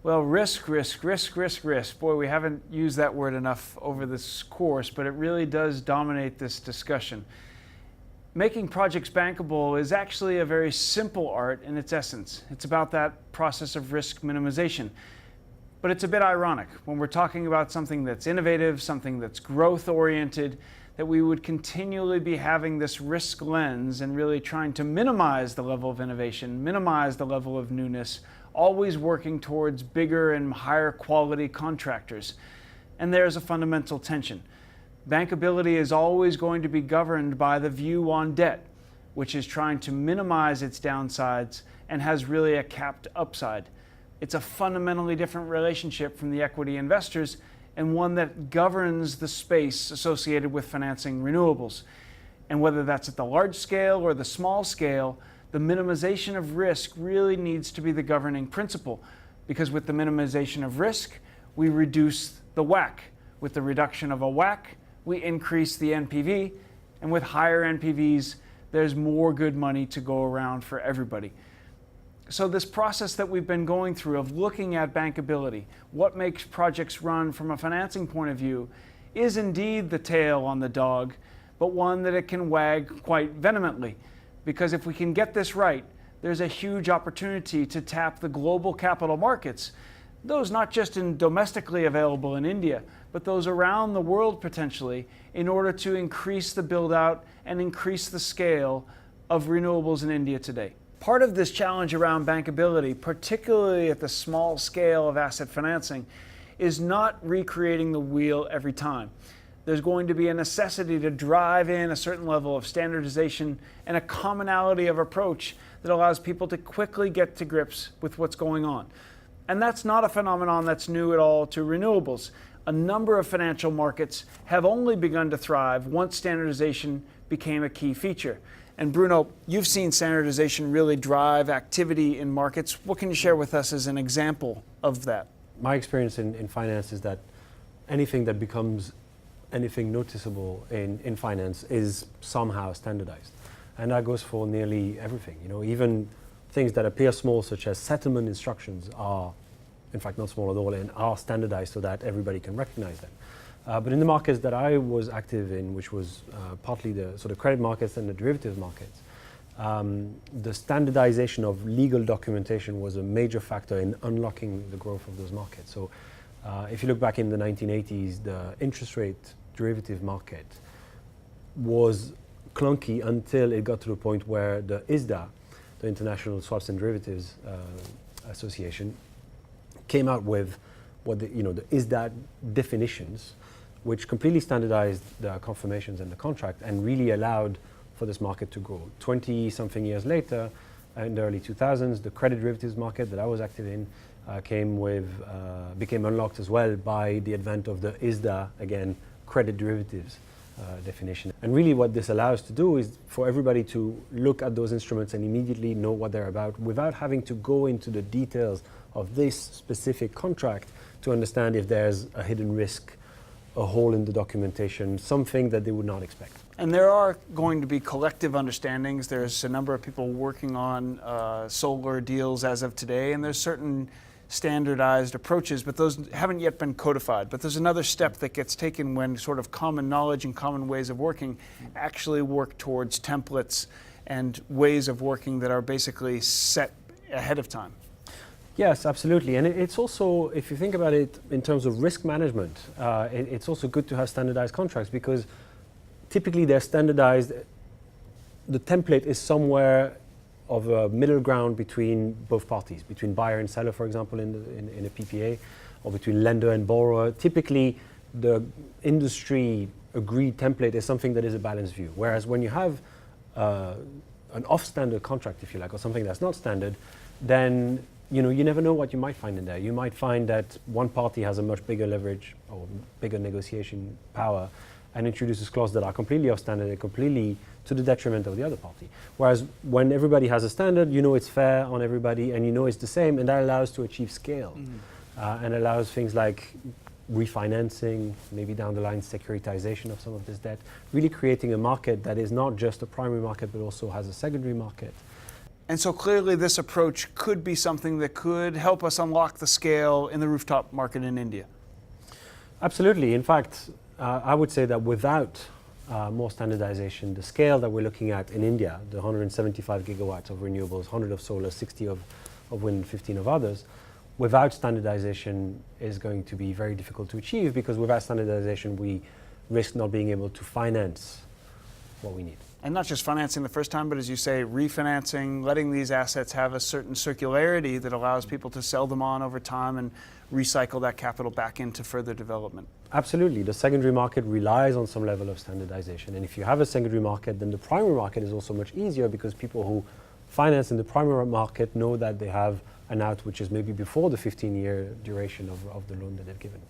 Well, risk, risk, risk, risk, risk. Boy, we haven't used that word enough over this course, but it really does dominate this discussion. Making projects bankable is actually a very simple art in its essence. It's about that process of risk minimization. But it's a bit ironic when we're talking about something that's innovative, something that's growth-oriented, that we would continually be having this risk lens and really trying to minimize the level of innovation, minimize the level of newness, always working towards bigger and higher quality contractors. And there's a fundamental tension. Bankability is always going to be governed by the view on debt, which is trying to minimize its downsides and has really a capped upside. It's a fundamentally different relationship from the equity investors, and one that governs the space associated with financing renewables. And whether that's at the large scale or the small scale, the minimization of risk really needs to be the governing principle, because with the minimization of risk, we reduce the WACC. With the reduction of a WACC, we increase the NPV, and with higher NPVs, there's more good money to go around for everybody. So this process that we've been going through of looking at bankability, what makes projects run from a financing point of view, is indeed the tail on the dog, but one that it can wag quite vehemently. Because if we can get this right, there's a huge opportunity to tap the global capital markets, those not just domestically available in India, but those around the world potentially, in order to increase the build out and increase the scale of renewables in India today. Part of this challenge around bankability, particularly at the small scale of asset financing, is not recreating the wheel every time. There's going to be a necessity to drive in a certain level of standardization and a commonality of approach that allows people to quickly get to grips with what's going on. And that's not a phenomenon that's new at all to renewables. A number of financial markets have only begun to thrive once standardization became a key feature. And Bruno, you've seen standardization really drive activity in markets. What can you share with us as an example of that? My experience in finance is that anything that becomes anything noticeable in finance is somehow standardized. And that goes for nearly everything. You know, even things that appear small, such as settlement instructions, are in fact not small at all and are standardized so that everybody can recognize them. But in the markets that I was active in, which was partly the sort of credit markets and the derivatives markets, the standardization of legal documentation was a major factor in unlocking the growth of those markets. So if you look back in the 1980s, the interest rate derivative market was clunky until it got to the point where the ISDA, the International Swaps and Derivatives Association, came out with what the ISDA definitions, which completely standardized the confirmations and the contract and really allowed for this market to grow. 20-something years later, in the early 2000s, the credit derivatives market that I was active in became unlocked as well by the advent of the ISDA, again, credit derivatives definition. And really what this allows to do is for everybody to look at those instruments and immediately know what they're about without having to go into the details of this specific contract to understand if there's a hidden risk, a hole in the documentation, something that they would not expect. And there are going to be collective understandings. There's a number of people working on solar deals as of today, and there's certain standardized approaches, but those haven't yet been codified. But there's another step that gets taken when sort of common knowledge and common ways of working actually work towards templates and ways of working that are basically set ahead of time. Yes, absolutely. And it's also, if you think about it in terms of risk management, it's also good to have standardized contracts because typically they're standardized. The template is somewhere of a middle ground between both parties, between buyer and seller, for example, in a PPA, or between lender and borrower. Typically, the industry agreed template is something that is a balanced view. Whereas when you have an off-standard contract, if you like, or something that's not standard, then you never know what you might find in there. You might find that one party has a much bigger leverage or bigger negotiation power and introduces clauses that are completely off standard and completely to the detriment of the other party. Whereas when everybody has a standard, it's fair on everybody and it's the same, and that allows to achieve scale and allows things like refinancing, maybe down the line securitization of some of this debt, really creating a market that is not just a primary market but also has a secondary market. And so clearly this approach could be something that could help us unlock the scale in the rooftop market in India. Absolutely. In fact, I would say that without more standardization, the scale that we're looking at in India, the 175 gigawatts of renewables, 100 of solar, 60 of wind, 15 of others, without standardization is going to be very difficult to achieve, because without standardization we risk not being able to finance what we need. And not just financing the first time, but as you say, refinancing, letting these assets have a certain circularity that allows people to sell them on over time and recycle that capital back into further development. Absolutely. The secondary market relies on some level of standardization. And if you have a secondary market, then the primary market is also much easier, because people who finance in the primary market know that they have an out which is maybe before the 15-year duration of the loan that they've given.